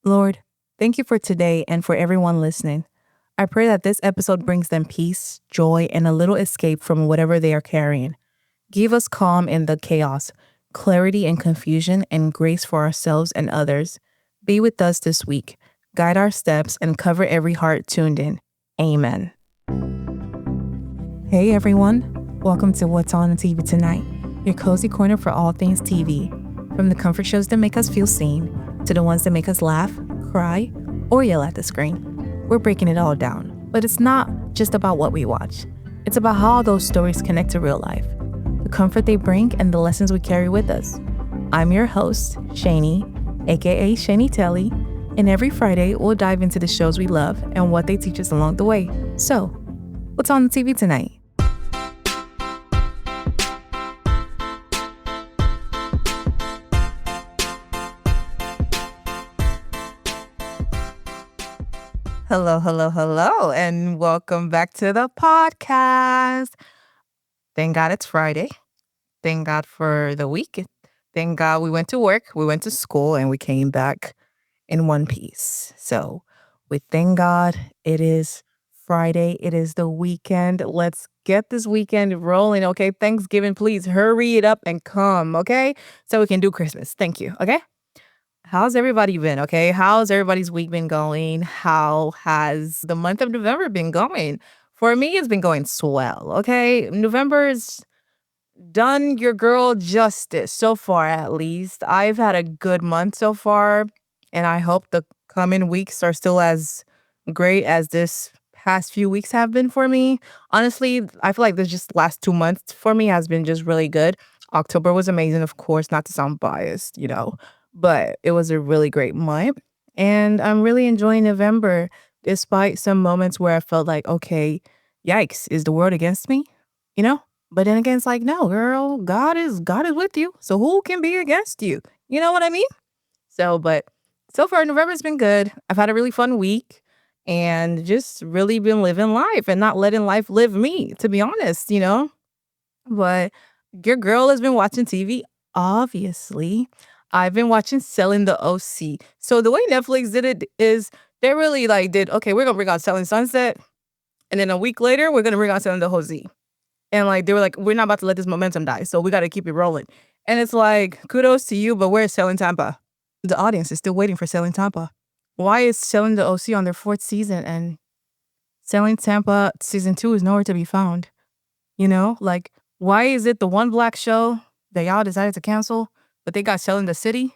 Lord, thank you for today and for everyone listening. I pray that this episode brings them peace, joy, and a little escape from whatever they are carrying. Give us calm in the chaos, clarity in confusion, and grace for ourselves and others. Be with us this week. Guide our steps and cover every heart tuned in. Amen. Hey everyone, welcome to What's on TV Tonight, your cozy corner for all things TV. From the comfort shows that make us feel seen to the ones that make us laugh, cry, or yell at the screen. We're breaking it all down, but it's not just about what we watch. It's about how those stories connect to real life, the comfort they bring, and the lessons we carry with us. I'm your host, Shani, aka Shani Telly, and every Friday we'll dive into the shows we love and what they teach us along the way. So, what's on the TV tonight? Hello, and welcome back to the podcast. Thank God it's Friday. Thank God for the week. Thank God we went to work, we went to school, and we came back in one piece. So we thank God it is Friday. It is the weekend. Let's get this weekend rolling, okay? Thanksgiving, please hurry it up and come, okay? So we can do Christmas. Thank you, okay? How's everybody been? Okay. How's everybody's week been going? How has the month of November been going? For me, it's been going swell. Okay. November's done your girl justice so far, at least. I've had a good month so far, and I hope the coming weeks are still as great as this past few weeks have been for me. Honestly, I feel like this just last 2 months for me has been just really good. October was amazing, of course, not to sound biased, but it was a really great month. And I'm really enjoying November, despite some moments where I felt like, okay, yikes, is the world against me? You know? But then again, it's like, no, girl, God is with you. So who can be against you? You know what I mean? But so far November's been good. I've had a really fun week and just really been living life and not letting life live me, to be honest. But your girl has been watching TV, obviously. I've been watching Selling the OC. So the way Netflix did it is they really did, okay, we're gonna bring out Selling Sunset, and then a week later we're gonna bring out Selling the OC. And they were like, we're not about to let this momentum die, so we got to keep it rolling. And it's like, kudos to you, but where's Selling Tampa? The audience is still waiting for Selling Tampa. Why is Selling the OC on their 4th season and Selling Tampa season 2 is nowhere to be found? Why is it the one black show that y'all decided to cancel, but they got Selling the City?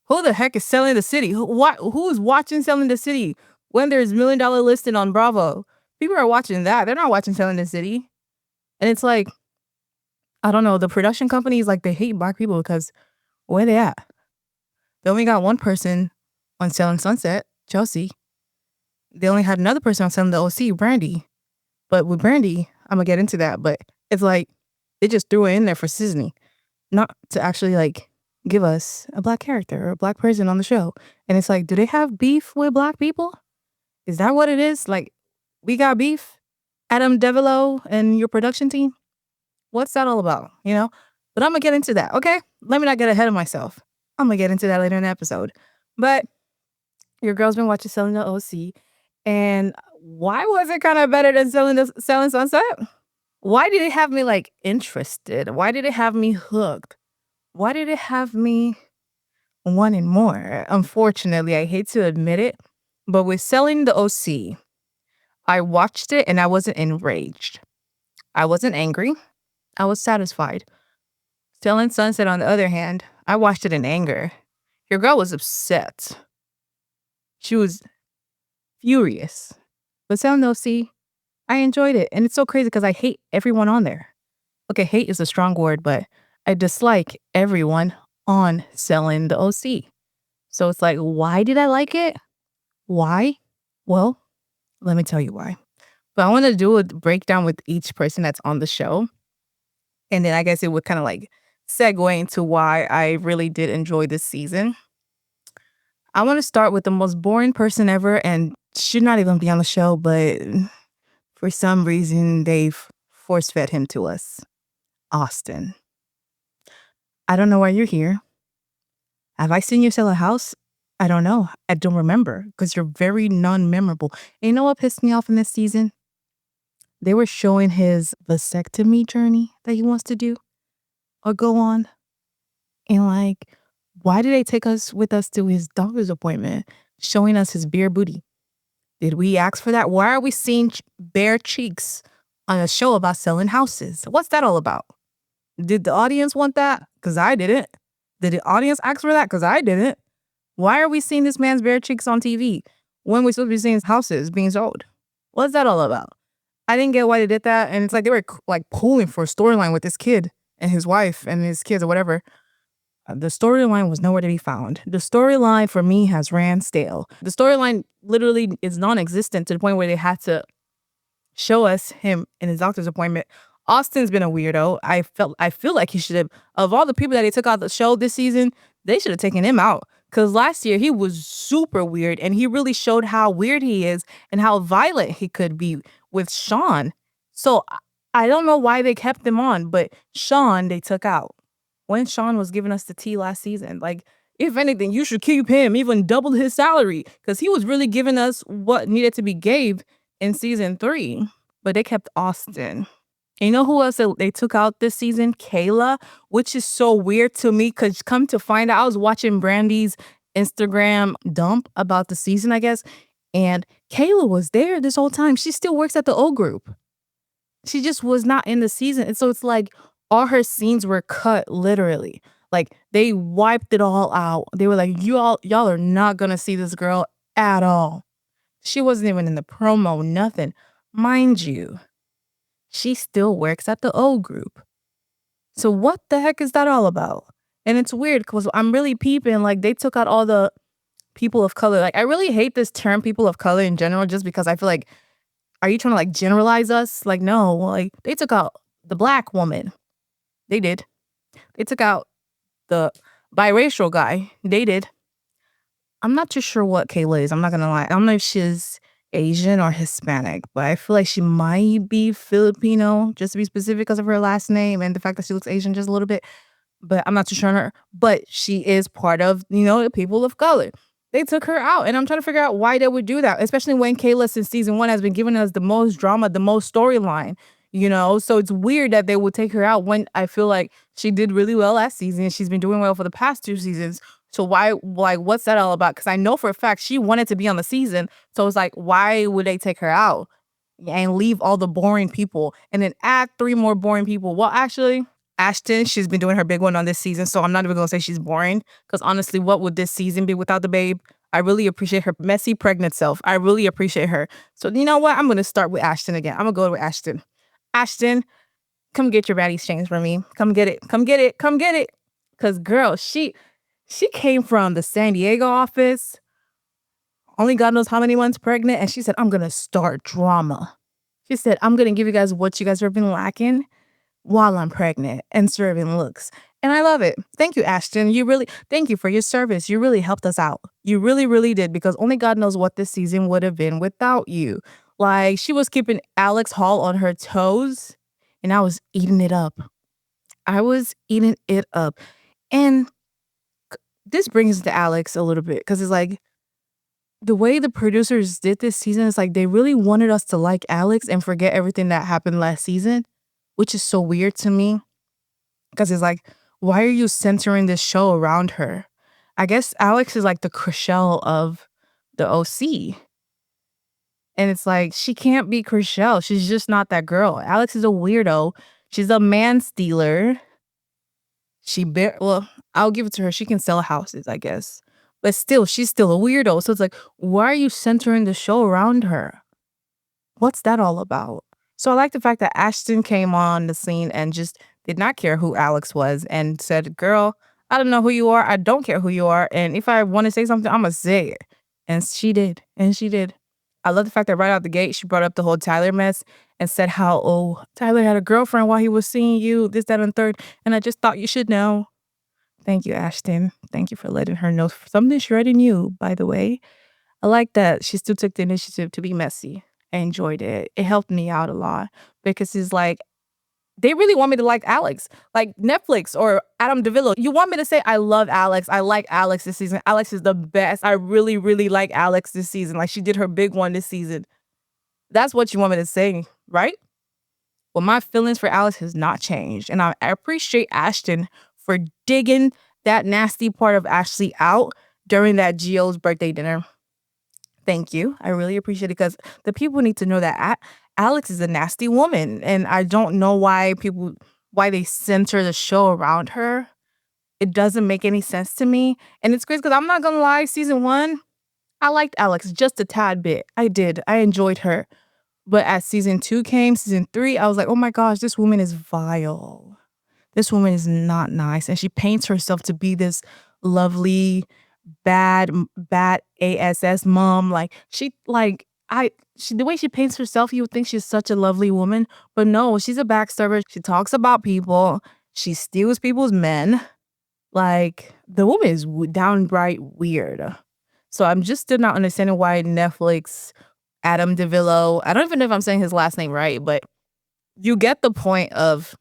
Who the heck is Selling the City? Who is watching Selling the City when there's $1 Million Listing on Bravo? People are watching that. They're not watching Selling the City. And it's like, I don't know, the production companies, they hate black people because where they at? They only got one person on Selling Sunset, Chelsea. They only had another person on Selling the OC, Brandi. But with Brandi, I'm going to get into that, but it's like they just threw it in there for seasoning, not to actually give us a black character or a black person on the show. And it's like, do they have beef with black people? Is that what it is? We got beef? Adam Devilo and your production team? What's that all about? But I'm going to get into that, okay? Let me not get ahead of myself. I'm going to get into that later in the episode. But your girl's been watching Selling the OC. And why was it kind of better than Selling Sunset? Why did it have me interested? Why did it have me hooked? Why did it have me wanting more? Unfortunately, I hate to admit it, but with Selling the OC, I watched it and I wasn't enraged. I wasn't angry. I was satisfied. Selling Sunset, on the other hand, I watched it in anger. Your girl was upset. She was furious. But Selling the OC, I enjoyed it. And it's so crazy because I hate everyone on there. Okay, hate is a strong word, but I dislike everyone on Selling the OC. So it's like, why did I like it? Why? Well, let me tell you why. But I want to do a breakdown with each person that's on the show. And then I guess it would kind of segue into why I really did enjoy this season. I want to start with the most boring person ever and should not even be on the show, but for some reason they've force-fed him to us. Austin. I don't know why you're here. Have I seen you sell a house I don't know. I don't remember because you're very non-memorable. And you know what pissed me off in this season? They were showing his vasectomy journey that he wants to do or go on. And like, why did they take us with us to his doctor's appointment, showing us his bare booty? Did we ask for that? Why are we seeing bare cheeks on a show about selling houses? What's that all about? Did the audience want that? Because I didn't. Did the audience ask for that? Because I didn't. Why are we seeing this man's bare cheeks on TV when we're supposed to be seeing his houses being sold? What's that all about? I didn't get why they did that. And it's like they were like pulling for a storyline with this kid and his wife and his kids or whatever. The storyline was nowhere to be found. The storyline for me has ran stale. The storyline literally is non-existent to the point where they had to show us him in his doctor's appointment. Austin's been a weirdo. I feel like he should have, of all the people that they took out the show this season, they should have taken him out. Cause last year he was super weird and he really showed how weird he is and how violent he could be with Sean. So I don't know why they kept him on, but Sean they took out. When Sean was giving us the tea last season, like if anything, you should keep him, even double his salary, because he was really giving us what needed to be gave in season 3. But they kept Austin. And you know who else they took out this season? Kayla, which is so weird to me because come to find out, I was watching Brandi's Instagram dump about the season, I guess, and Kayla was there this whole time. She still works at the O group. She just was not in the season. And so it's like all her scenes were cut literally. Like they wiped it all out. They were like, y'all are not gonna see this girl at all. She wasn't even in the promo, nothing. Mind you, she still works at the O group. So what the heck is that all about? And it's weird because I'm really peeping, like they took out all the people of color. Like I really hate this term people of color in general, just because I feel like, are you trying to like generalize us? Like, no, like they took out the black woman. They did. They took out the biracial guy. They did. I'm not too sure what Kayla is. I'm not gonna lie. I don't know if she's Asian or Hispanic, but I feel like she might be Filipino, just to be specific because of her last name and the fact that she looks Asian just a little bit. But I'm not too sure on her. But she is part of, the people of color. They took her out, and I'm trying to figure out why they would do that, especially when Kayla since season 1 has been giving us the most drama, the most storyline. So it's weird that they would take her out when I feel like she did really well last season. She's been doing well for the past 2 seasons. So why, like, what's that all about? Because I know for a fact she wanted to be on the season. So it's like, why would they take her out and leave all the boring people and then add 3 more boring people? Well, actually, Ashton, she's been doing her big one on this season. So I'm not even going to say she's boring because honestly, what would this season be without the babe? I really appreciate her messy, pregnant self. I really appreciate her. So you know what? I'm going to start with Ashton again. I'm going to go with Ashton. Ashton, come get your baddie change for me. Come get it. Come get it. Come get it. Because, girl, she came from the San Diego office, only God knows how many months pregnant, and she said, I'm going to start drama. She said, I'm going to give you guys what you guys have been lacking while I'm pregnant and serving looks. And I love it. Thank you, Ashton. Thank you for your service. You really helped us out. You really, really did, because only God knows what this season would have been without you. Like, she was keeping Alex Hall on her toes, and I was eating it up. I was eating it up. And this brings to Alex a little bit, because it's like, the way the producers did this season is like they really wanted us to like Alex and forget everything that happened last season, which is so weird to me. Because it's like, why are you centering this show around her? I guess Alex is like the Chriselle of the OC. And it's like, she can't be Chriselle. She's just not that girl. Alex is a weirdo. She's a man stealer. Well, I'll give it to her. She can sell houses, I guess. But still, she's still a weirdo. So it's like, why are you centering the show around her? What's that all about? So I like the fact that Ashton came on the scene and just did not care who Alex was and said, girl, I don't know who you are. I don't care who you are. And if I want to say something, I'm going to say it. And she did. And she did. I love the fact that right out the gate, she brought up the whole Tyler mess and said how, oh, Tyler had a girlfriend while he was seeing you, this, that, and third. And I just thought you should know. Thank you, Ashton. Thank you for letting her know something she already knew, by the way. I like that she still took the initiative to be messy. I enjoyed it. It helped me out a lot because it's like, They really want me to like Alex, like Netflix or Adam DeVillo. You want me to say I love Alex. I like Alex this season. Alex is the best. I really, really like Alex this season. Like she did her big one this season. That's what you want me to say, right? Well, my feelings for Alex has not changed. And I appreciate Ashton for digging that nasty part of Ashley out during that Gio's birthday dinner. Thank you. I really appreciate it because the people need to know that Alex is a nasty woman. And I don't know why they center the show around her. It doesn't make any sense to me. And it's crazy because I'm not going to lie, season one, I liked Alex just a tad bit. I did. I enjoyed her. But as season two came, season three, I was like, oh my gosh, this woman is vile. This woman is not nice. And she paints herself to be this lovely, bad ASS mom. Like the way she paints herself, you would think she's such a lovely woman. But no, she's a backstabber. She talks about people. She steals people's men. Like the woman is downright weird. So I'm just still not understanding why Netflix, Adam DeVillo, I don't even know if I'm saying his last name right, but you get the point of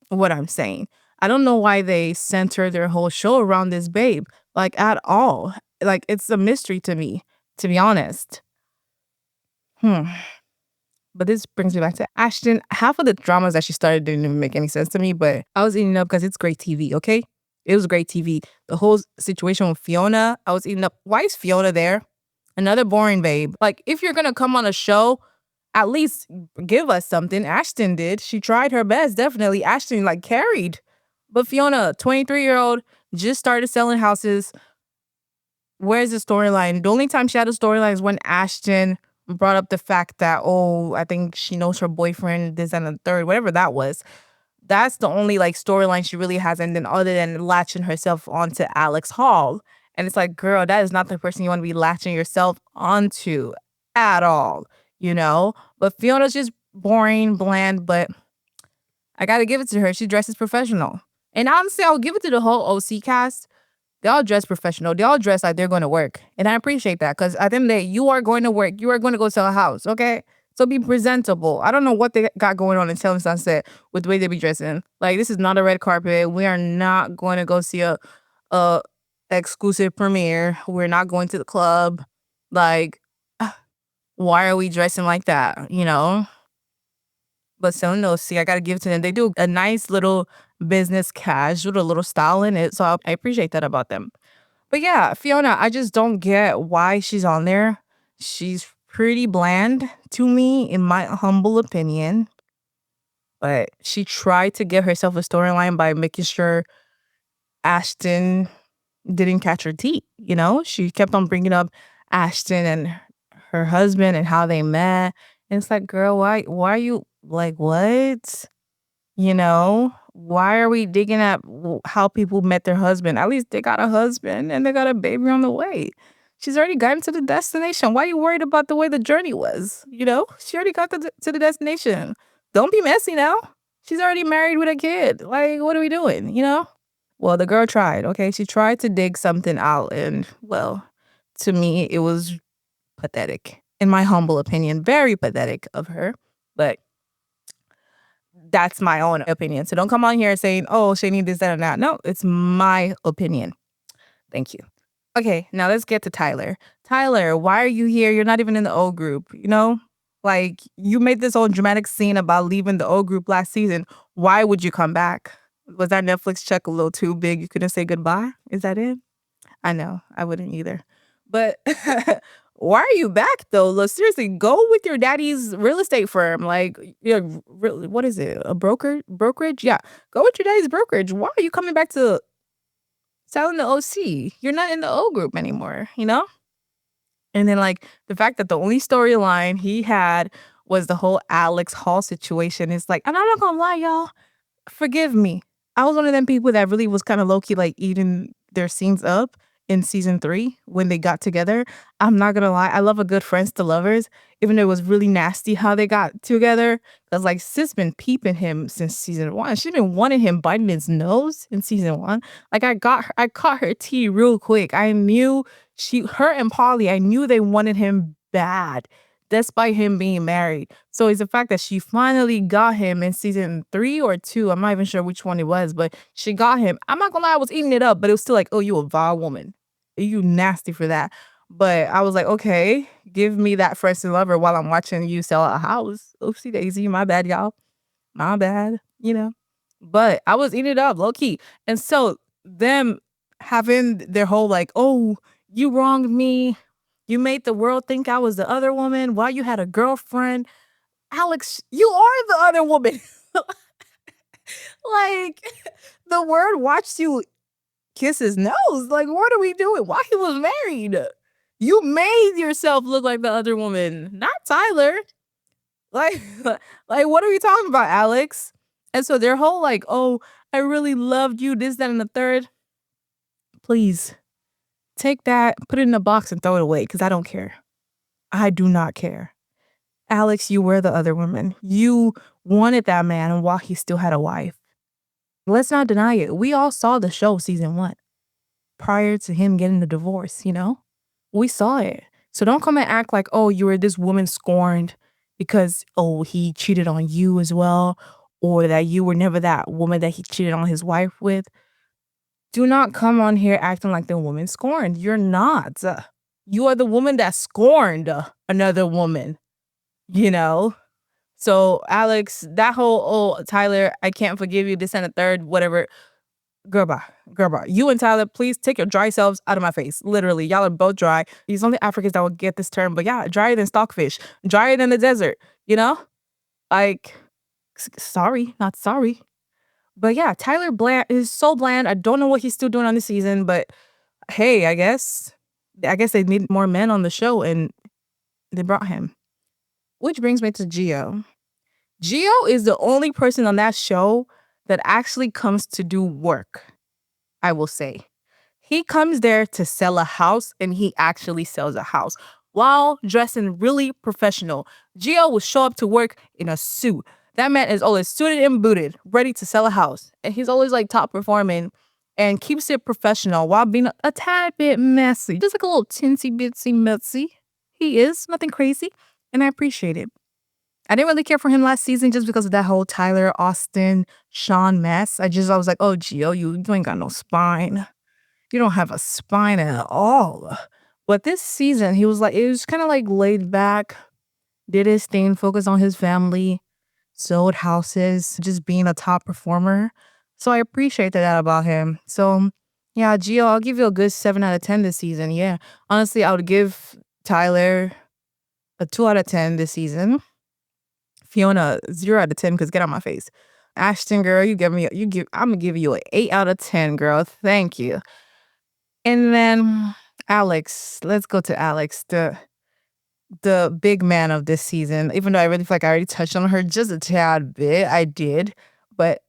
what I'm saying. I don't know why they center their whole show around this babe, like at all. Like it's a mystery to me, to be honest. But this brings me back to Ashton. Half of the dramas that she started didn't even make any sense to me, but I was eating up because it's great TV, okay? It was great TV. The whole situation with Fiona, I was eating up. Why is Fiona there? Another boring babe. Like, if you're gonna come on a show, at least give us something. Ashton did. She tried her best, definitely. Ashton, like, carried. But Fiona, 23-year-old, just started selling houses. Where's the storyline? The only time she had a storyline is when Ashton brought up the fact that, oh, I think she knows her boyfriend, this and the third, whatever that was. That's the only like storyline she really has, and then other than latching herself onto Alex Hall. And it's like, girl, that is not the person you want to be latching yourself onto at all, you know? But Fiona's just boring, bland, but I gotta give it to her. She dresses professional. And honestly, I'll give it to the whole OC cast. They all dress professional. They all dress like they're going to work. And I appreciate that because at the end of the day, you are going to work. You are going to go sell a house, okay? So be presentable. I don't know what they got going on in Selling Sunset with the way they be dressing. Like, this is not a red carpet. We are not going to go see a exclusive premiere. We're not going to the club. Like, why are we dressing like that, you know? But Selling those, see, I got to give it to them. They do a nice little business cash with a little style in it. So I appreciate that about them. But yeah, Fiona, I just don't get why she's on there. She's pretty bland to me, in my humble opinion. But she tried to give herself a storyline by making sure Ashton didn't catch her teeth, you know? She kept on bringing up Ashton and her husband and how they met. And it's like, girl, why are you, like, what? You know? Why are we digging at how people met their husband? At least they got a husband and they got a baby on the way. She's already gotten to the destination. Why are you worried about the way the journey was? You know? She already got to the destination. Don't be messy now. She's already married with a kid. Like, what are we doing? You know? Well, the girl tried, okay? She tried to dig something out, and, well, to me, it was pathetic. In my humble opinion, very pathetic of her. But that's my own opinion. So don't come on here saying, oh, she needs this, that, and that. No, it's my opinion. Thank you. Okay, now let's get to Tyler. Tyler, why are you here? You're not even in the O group, you know? Like, you made this whole dramatic scene about leaving the O group last season. Why would you come back? Was that Netflix check a little too big? You couldn't say goodbye? Is that it? I know. I wouldn't either. But why are you back, though? Look, seriously, go with your daddy's real estate firm. Like, what is it? A brokerage? Yeah. Go with your daddy's brokerage. Why are you coming back to selling the OC? You're not in the O group anymore, you know? And then, like, the fact that the only storyline he had was the whole Alex Hall situation is like, and I'm not gonna lie, y'all, forgive me. I was one of them people that really was kind of low-key, like, eating their scenes up in season 3 when they got together. I'm not gonna lie, I love a good friends to lovers, even though it was really nasty how they got together. Because, like, sis been peeping him since season 1. She been wanting him biting his nose in season 1. Like, I caught her tea real quick. I knew her and Polly, I knew they wanted him bad. despite him being married. So it's the fact that she finally got him in season 3 or 2. I'm not even sure which one it was, but she got him. I'm not gonna lie, I was eating it up, but it was still like, oh, you a vile woman. You nasty for that. But I was like, okay, give me that fresh and lover while I'm watching you sell a house. Oopsie daisy, my bad, y'all. My bad, you know. But I was eating it up, low key. And so them having their whole like, oh, you wronged me. You made the world think I was the other woman while you had a girlfriend. Alex, you are the other woman. Like the word watched you kiss his nose. Like, what are we doing? Why he was married? You made yourself look like the other woman, not Tyler. Like, like what are we talking about, Alex? And so their whole like, oh, I really loved you, this, that, and the third. Please take that, put it in a box and throw it away because I don't care. I do not care. Alex, you were the other woman. You wanted that man while he still had a wife. Let's not deny it. We all saw the show season 1 prior to him getting the divorce, you know? We saw it. So don't come and act like, oh, you were this woman scorned because, oh, he cheated on you as well, or that you were never that woman that he cheated on his wife with. Do not come on here acting like the woman scorned. You're not. You are the woman that scorned another woman, you know? So, Alex, that whole, oh, Tyler, I can't forgive you, this and the third, whatever. Girl, bye. Girl, bye. You and Tyler, please take your dry selves out of my face. Literally, y'all are both dry. These only Africans that will get this term, but yeah, drier than stockfish, drier than the desert, you know? Like, sorry, not sorry. But yeah, Tyler Bland is so bland. I don't know what he's still doing on this season, but hey, I guess they need more men on the show and they brought him. Which brings me to Gio. Gio is the only person on that show that actually comes to do work, I will say. He comes there to sell a house, and he actually sells a house while dressing really professional. Gio will show up to work in a suit. That man is always suited and booted, ready to sell a house. And he's always like top performing and keeps it professional while being a tad bit messy. Just like a little tinsy bitsy messy. He is, nothing crazy. And I appreciate it. I didn't really care for him last season just because of that whole Tyler, Austin, Sean mess. I was like, oh, Gio, you ain't got no spine. You don't have a spine at all. But this season, he was like, it was kind of like laid back, did his thing, focused on his family, sold houses, just being a top performer. So I appreciated that about him. So yeah, Gio, I'll give you a good 7 out of 10 this season. Yeah. Honestly, I would give Tyler a 2 out of 10 this season. Fiona, 0 out of 10 because get out my face. Ashton, girl, I'm gonna give you an 8 out of 10, girl. Thank you. And then Alex, let's go to Alex, the big man of this season. Even though I really feel like I already touched on her just a tad bit, I did. But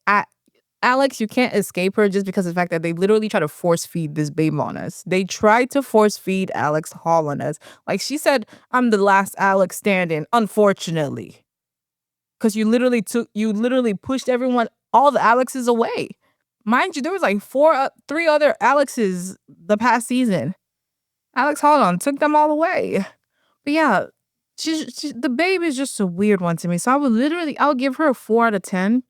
Alex, you can't escape her just because of the fact that they literally try to force feed this babe on us. They tried to force feed Alex Hall on us. Like she said, I'm the last Alex standing, unfortunately. Because you literally pushed all the Alexes away. Mind you, there was like 3 other Alexes the past season. Alex Holland took them all away. But yeah, the babe is just a weird one to me. So I'll give her a 4 out of 10.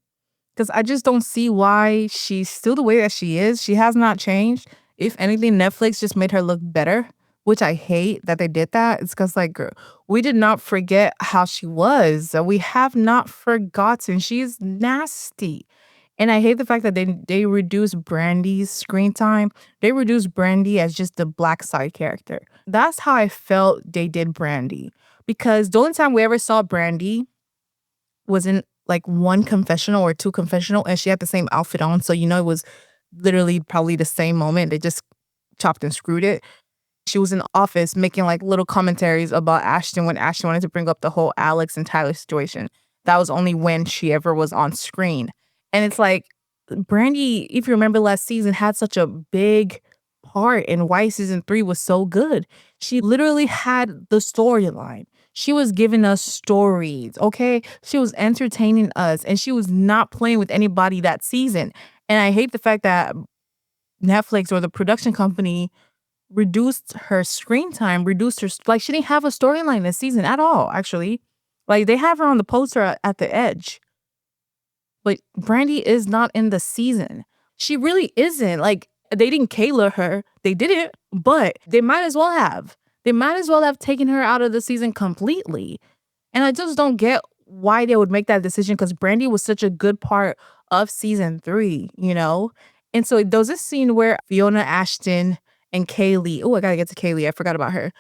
Because I just don't see why she's still the way that she is. She has not changed. If anything, Netflix just made her look better, which I hate that they did that. It's because, like, girl, we did not forget how she was. We have not forgotten. She's nasty. And I hate the fact that they reduced Brandi's screen time. They reduced Brandi as just the black side character. That's how I felt they did Brandi. Because the only time we ever saw Brandi was in like 1 confessional or 2 confessional, and she had the same outfit on. So, it was literally probably the same moment. They just chopped and screwed it. She was in the office making like little commentaries about Ashton when Ashton wanted to bring up the whole Alex and Tyler situation. That was only when she ever was on screen. And it's like, Brandi, if you remember last season, had such a big part in why season 3 was so good. She literally had the storyline. She was giving us stories, okay? She was entertaining us, and she was not playing with anybody that season. And I hate the fact that Netflix or the production company reduced her screen time, reduced her like she didn't have a storyline this season at all, actually. Like they have her on the poster at the edge. But Brandi is not in the season. She really isn't. Like they didn't Kayla her. They didn't, but they might as well have. They might as well have taken her out of the season completely. And I just don't get why they would make that decision because Brandi was such a good part of season 3, you know? And so there was this scene where Fiona Ashton and Kaylee, oh, I gotta get to Kaylee. I forgot about her.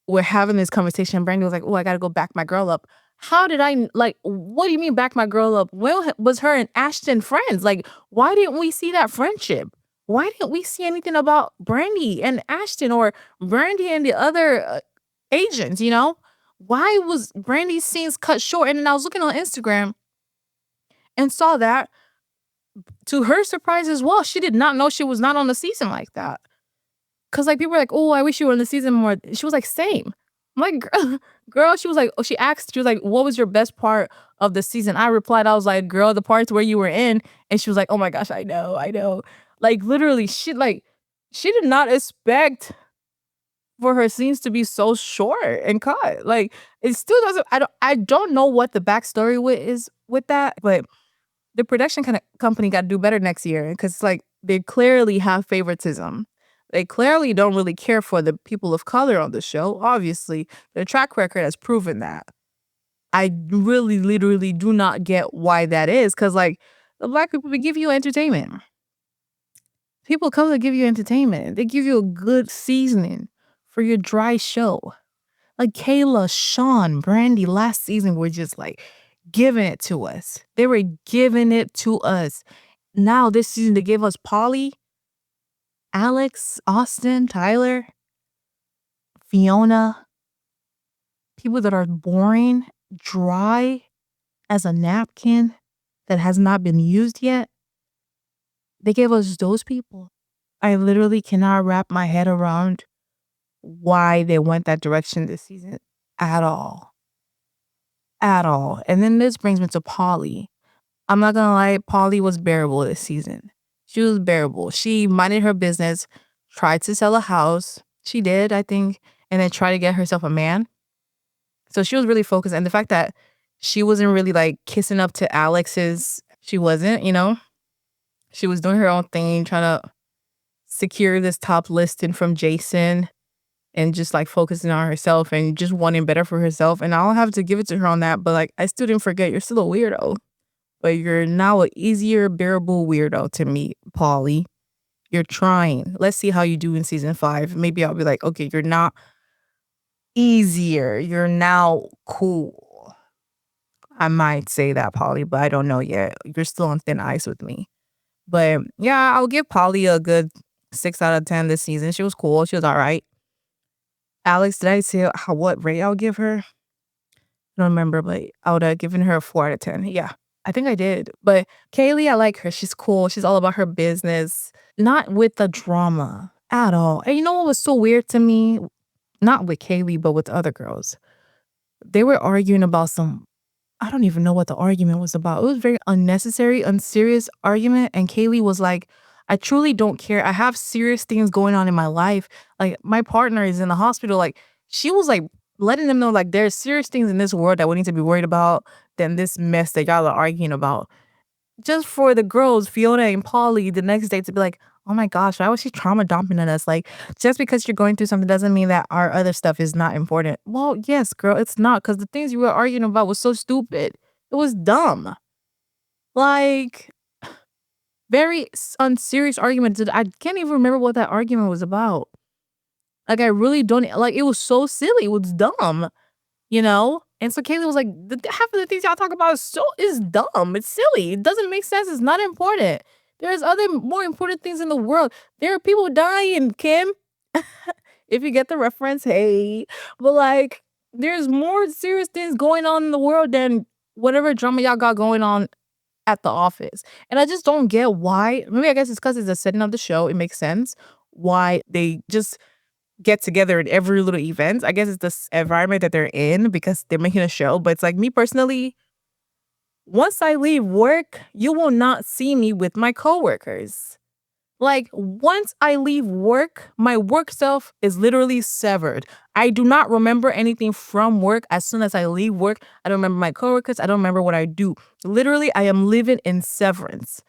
We're having this conversation. Brandi was like, oh, I gotta go back my girl up. How did I like? What do you mean back my girl up? Well, was her and Ashton friends? Like, why didn't we see that friendship? Why didn't we see anything about Brandi and Ashton or Brandi and the other agents? You know, why was Brandi's scenes cut short? And then I was looking on Instagram and saw that, to her surprise as well, she did not know she was not on the season like that. Cause like people were like, oh, I wish you were in the season more. She was like, same. I'm like, girl, she was like, oh, she asked, she was like, what was your best part of the season? I replied, I was like, girl, the parts where you were in. And she was like, oh my gosh, I know, I know. Like literally, she did not expect for her scenes to be so short and cut. Like it still doesn't. I don't know what the backstory is with that, but the production kind of company got to do better next year because like they clearly have favoritism. They clearly don't really care for the people of color on the show. Obviously, their track record has proven that. I really, literally do not get why that is because like the black people, we give you entertainment. People come to give you entertainment. They give you a good seasoning for your dry show. Like Kayla, Sean, Brandi last season were just like giving it to us. They were giving it to us. Now this season they gave us Polly, Alex, Austin, Tyler, Fiona. People that are boring, dry as a napkin that has not been used yet. They gave us those people. I literally cannot wrap my head around why they went that direction this season at all. At all. And then this brings me to Polly. I'm not gonna lie, Polly was bearable this season. She was bearable. She minded her business, tried to sell a house. She did, I think, and then tried to get herself a man. So she was really focused. And the fact that she wasn't really like kissing up to Alex's, she wasn't, you know? She was doing her own thing, trying to secure this top listing from Jason and just like focusing on herself and just wanting better for herself. And I'll have to give it to her on that. But like, I still didn't forget, you're still a weirdo. But you're now an easier, bearable weirdo to me, Polly. You're trying. Let's see how you do in season 5. Maybe I'll be like, okay, you're not easier. You're now cool. I might say that, Polly, but I don't know yet. You're still on thin ice with me. But yeah, I'll give Polly a good 6 out of 10 this season. She was cool. She was all right. Alex, did I say what rate I'll give her? I don't remember, but I would have given her a 4 out of 10. Yeah, I think I did. But Kaylee, I like her. She's cool. She's all about her business. Not with the drama at all. And you know what was so weird to me? Not with Kaylee, but with the other girls. They were arguing about I don't even know what the argument was about. It was very unnecessary, unserious argument. And Kaylee was like, I truly don't care. I have serious things going on in my life. Like my partner is in the hospital. Like she was like letting them know like there's serious things in this world that we need to be worried about than this mess that y'all are arguing about. Just for the girls, Fiona and Polly, the next day to be like, oh my gosh, why was she trauma dumping on us? Like, just because you're going through something doesn't mean that our other stuff is not important. Well, yes, girl, it's not, because the things you were arguing about was so stupid. It was dumb. Like, very unserious argument. I can't even remember what that argument was about. Like, I really don't, like, it was so silly. It was dumb, you know? And so Kaylee was like, half of the things y'all talk about is dumb. It's silly. It doesn't make sense. It's not important. There's other more important things in the world. There are people dying, Kim. If you get the reference, hey. But like, there's more serious things going on in the world than whatever drama y'all got going on at the office. And I just don't get why. Maybe I guess it's because it's the setting of the show. It makes sense why they just get together at every little event. I guess it's this environment that they're in because they're making a show. But it's like me personally, once I leave work, you will not see me with my coworkers. Like, once I leave work, my work self is literally severed. I do not remember anything from work as soon as I leave work. I don't remember my coworkers. I don't remember what I do. Literally, I am living in severance.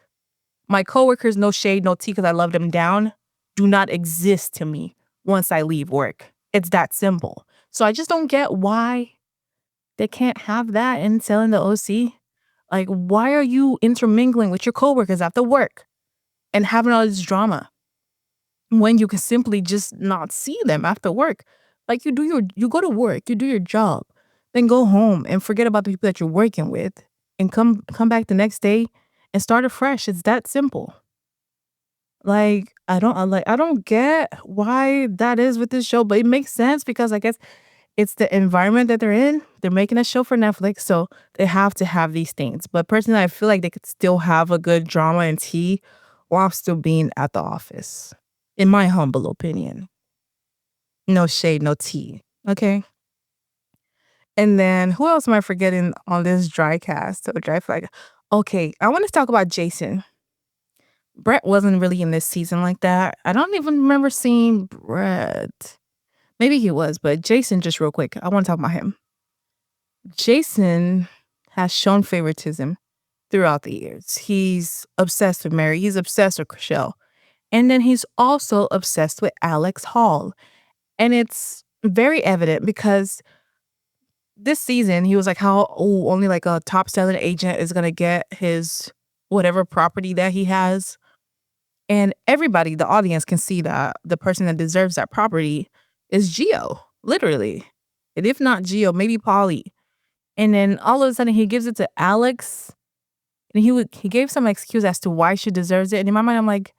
My coworkers, no shade, no tea, because I love them down, do not exist to me once I leave work. It's that simple. So I just don't get why they can't have that in selling the OC. Like, why are you intermingling with your coworkers after work and having all this drama when you can simply just not see them after work? Like, you go to work, you do your job, then go home and forget about the people that you're working with and come back the next day and start afresh. It's that simple. Like, I don't get why that is with this show, but it makes sense because I guess it's the environment that they're in. They're making a show for Netflix, so they have to have these things. But personally, I feel like they could still have a good drama and tea while still being at the office, in my humble opinion. No shade, no tea. Okay. And then who else am I forgetting on this dry cast or dry flag? Okay, I want to talk about Jason. Brett wasn't really in this season like that. I don't even remember seeing Brett. Maybe he was, but Jason, just real quick, I want to talk about him. Jason has shown favoritism throughout the years. He's obsessed with Mary. He's obsessed with Chriselle. And then he's also obsessed with Alex Hall. And it's very evident because this season he was like, how only like a top selling agent is gonna get his whatever property that he has. And everybody, the audience can see that the person that deserves that property is Gio, literally. And if not Gio, maybe Polly. And then all of a sudden he gives it to Alex. And he gave some excuse as to why she deserves it. And in my mind, I'm like,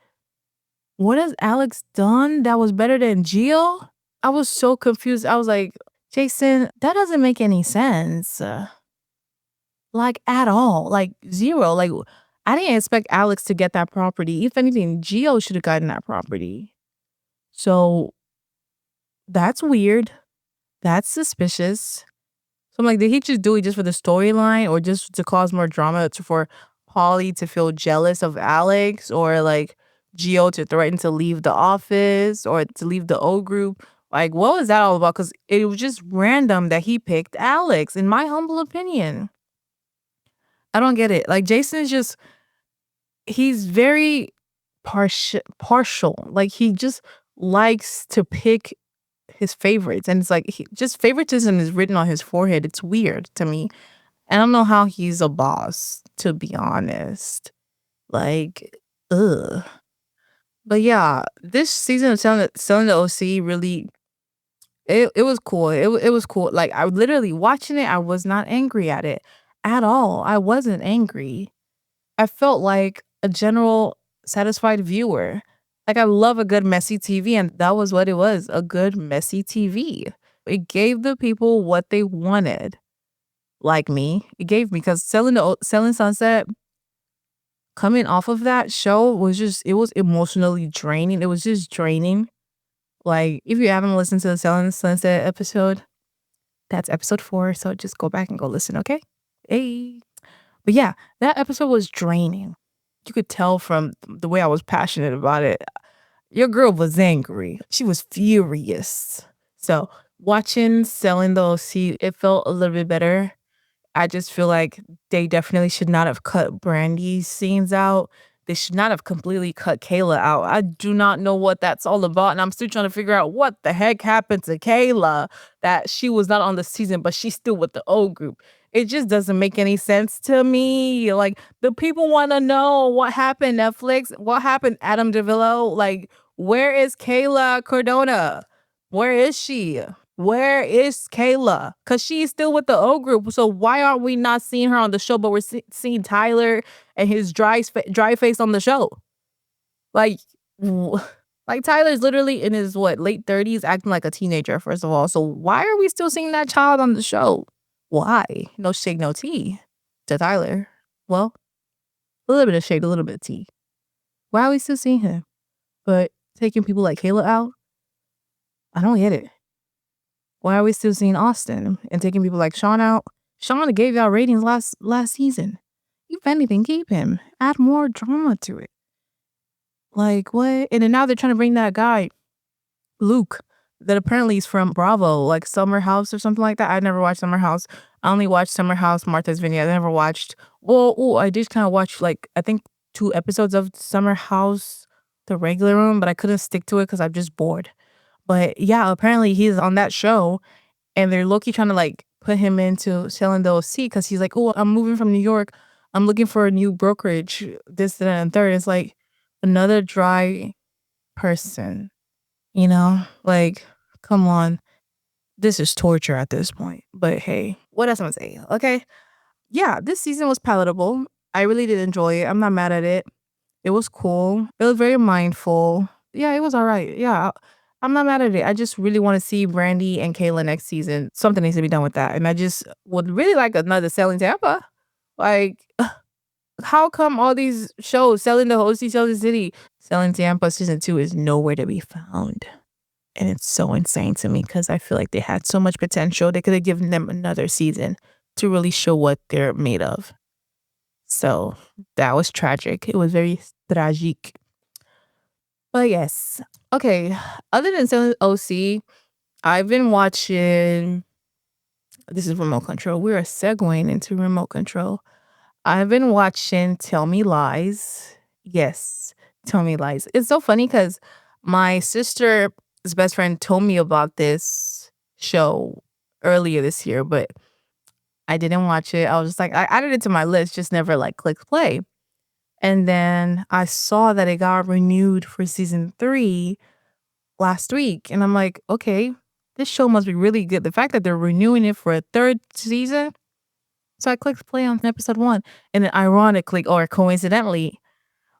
what has Alex done that was better than Gio? I was so confused. I was like, Jason, that doesn't make any sense. Like at all. Like zero. Like I didn't expect Alex to get that property. If anything, Gio should have gotten that property. So that's weird. That's suspicious. So I'm like, did he just do it just for the storyline or just to cause more drama for Polly to feel jealous of Alex or like Gio to threaten to leave the office or to leave the O group? Like, what was that all about? Because it was just random that he picked Alex, in my humble opinion. I don't get it. Like, Jason is just, he's very partial. Like, he just likes to pick his favorites. And it's like, just favoritism is written on his forehead. It's weird to me. I don't know how he's a boss, to be honest. Like, ugh. But yeah, this season of selling the OC really, it was cool. It was cool. Like I literally watching it, I was not angry at it at all. I wasn't angry. I felt like a general satisfied viewer. Like I love a good messy TV, and that was what it was, a good messy TV. It gave the people what they wanted. Like me, it gave me because selling Sunset coming off of that show was just it was emotionally draining. It was just draining. Like if you haven't listened to the Selling Sunset episode, that's episode 4. So just go back and go listen, okay? Hey. But yeah, that episode was draining. You could tell from the way I was passionate about it. Your girl was angry. She was furious. So watching Selling the OC, it felt a little bit better. I just feel like they definitely should not have cut Brandy's scenes out. They should not have completely cut Kayla out. I do not know what that's all about, and I'm still trying to figure out what the heck happened to Kayla, that she was not on the season, but she's still with the old group. It just doesn't make any sense to me. Like, the people wanna know what happened, Netflix. What happened, Adam DeVillo? Like, where is Kayla Cardona? Where is she? Where is Kayla? Because she's still with the O group. So why aren't we not seeing her on the show, but we're seeing Tyler and his dry face on the show? Like, like Tyler's literally in his late 30s, acting like a teenager. First of all, so why are we still seeing that child on the show? Why? No shade, no tea to Tyler. Well, a little bit of shade, a little bit of tea. Why are we still seeing him? But taking people like Kayla out, I don't get it. Why are we still seeing Austin and taking people like Sean out? Sean gave y'all ratings last season. If anything, keep him. Add more drama to it. Like, what? And then now they're trying to bring that guy, Luke, that apparently is from Bravo, like Summer House or something like that. I never watched Summer House. I only watched Summer House, Martha's Vineyard. I never watched. Well, ooh, I did kind of watch like I think 2 episodes of Summer House, the regular one, but I couldn't stick to it because I'm just bored. But yeah, apparently he's on that show, and they're low-key trying to like put him into selling the OC because he's like, oh, I'm moving from New York. I'm looking for a new brokerage. This, that, and third. It's like another dry person, like, come on. This is torture at this point. But hey, what else am I saying? Okay. Yeah, this season was palatable. I really did enjoy it. I'm not mad at it. It was cool. It was very mindful. Yeah, it was all right. Yeah, I'm not mad at it. I just really want to see Brandi and Kayla next season. Something needs to be done with that. And I just would really like another Selling Tampa. Like, how come all these shows, Selling the Hosty, Selling the City, Selling Tampa season 2 is nowhere to be found? And it's so insane to me because I feel like they had so much potential. They could have given them another season to really show what they're made of. So that was tragic. It was very tragic. But yes. Okay. Other than selling OC, I've been watching. This is remote control. We are segueing into remote control. I've been watching Tell Me Lies. Yes, Tell Me Lies. It's so funny because my sister's best friend told me about this show earlier this year, but I didn't watch it. I was just like, I added it to my list, just never like clicked play. And then I saw that it got renewed for season 3 last week. And I'm like, okay, this show must be really good. The fact that they're renewing it for a 3rd season. So I clicked play on episode 1. And then ironically or coincidentally,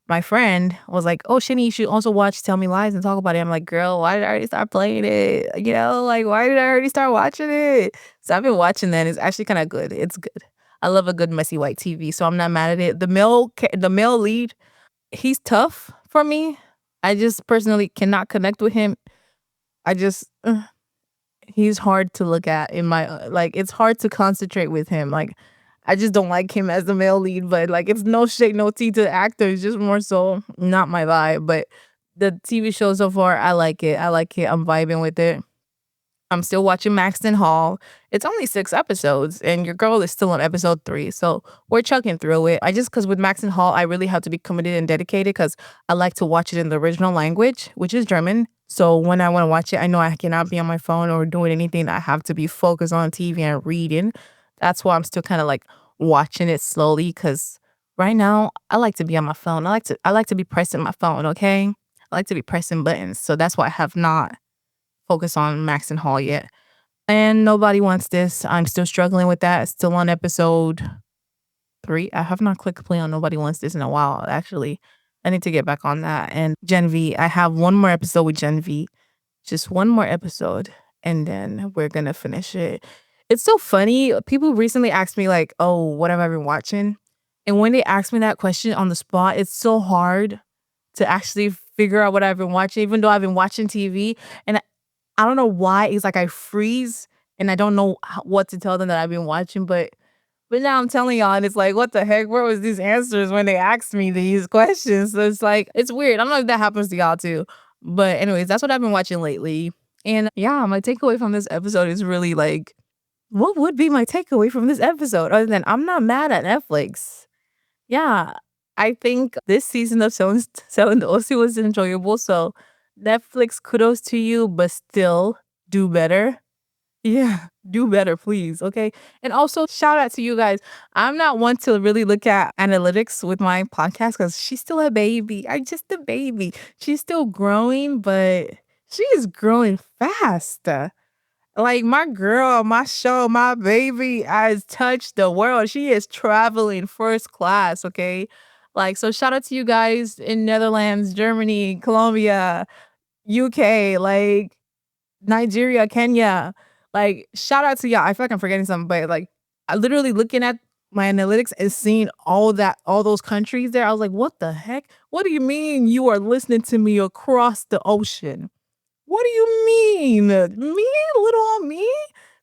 my friend was like, oh, Shani, you should also watch Tell Me Lies and talk about it. I'm like, girl, why did I already start playing it? Like, why did I already start watching it? So I've been watching that. It's actually kind of good. It's good. I love a good messy white TV, so I'm not mad at it. The male lead, he's tough for me. I just personally cannot connect with him. I just, he's hard to look at in my, like, it's hard to concentrate with him. Like, I just don't like him as the male lead, but like it's no shade, no tea to the actor. It's just more so not my vibe. But the TV show so far, I like it. I like it. I'm vibing with it. I'm still watching Maxton Hall. It's only 6 episodes, and your girl is still on episode 3. So we're chugging through it. Because with Maxton Hall, I really have to be committed and dedicated because I like to watch it in the original language, which is German. So when I want to watch it, I know I cannot be on my phone or doing anything. I have to be focused on TV and reading. That's why I'm still kind of like watching it slowly because right now I like to be on my phone. I like to be pressing my phone, okay? I like to be pressing buttons. So that's why I have not focused on Maxton Hall yet. And Nobody Wants This. I'm still struggling with that. Still on episode 3. I have not clicked play on Nobody Wants This in a while, actually. I need to get back on that. And Gen V. I have one more episode with Gen V. Just one more episode. And then we're going to finish it. It's so funny. People recently asked me like, oh, what have I been watching? And when they ask me that question on the spot, it's so hard to actually figure out what I've been watching, even though I've been watching TV. And I don't know why. It's like I freeze and I don't know what to tell them that I've been watching. But now I'm telling y'all, and it's like, what the heck? Where was these answers when they asked me these questions? So it's like, it's weird. I don't know if that happens to y'all too. But anyways, that's what I've been watching lately. And yeah, my takeaway from this episode is really like, what would be my takeaway from this episode other than I'm not mad at Netflix? Yeah, I think this season of Selling the OC was enjoyable. So Netflix, kudos to you, but still do better. Yeah, do better, please. Okay. And also, shout out to you guys. I'm not one to really look at analytics with my podcast because she's still a baby. I'm just a baby. She's still growing, but she is growing fast. Like my girl, my show, my baby has touched the world. She is traveling first class, okay? Like, so shout out to you guys in Netherlands, Germany, Colombia, UK, like Nigeria, Kenya. Like, shout out to y'all. I feel like I'm forgetting something, but like I literally looking at my analytics and seeing all those countries there. I was like, what the heck? What do you mean you are listening to me across the ocean? What do you mean? Me? Little on me?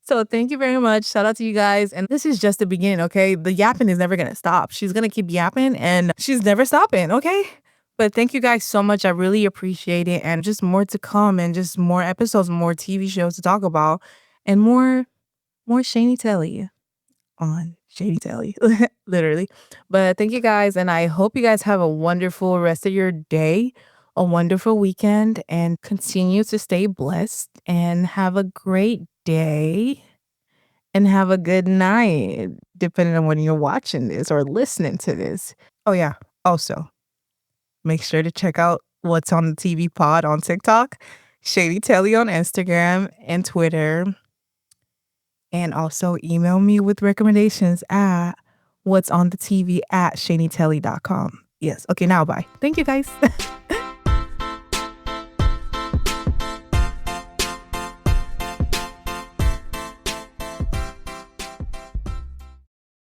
So thank you very much. Shout out to you guys. And this is just the beginning, okay? The yapping is never gonna stop. She's gonna keep yapping and she's never stopping, okay? But thank you guys so much. I really appreciate it. And just more to come and just more episodes, more TV shows to talk about, and more Shani Telly on Shady Telly, literally. But thank you guys, and I hope you guys have a wonderful rest of your day, a wonderful weekend, and continue to stay blessed and have a great day and have a good night, depending on when you're watching this or listening to this. Oh, yeah. Also, make sure to check out What's on the TV Pod on TikTok, Shady Telly on Instagram and Twitter. And also email me with recommendations at what's on the TV at shanytelly.com. Yes. Okay, now bye. Thank you guys.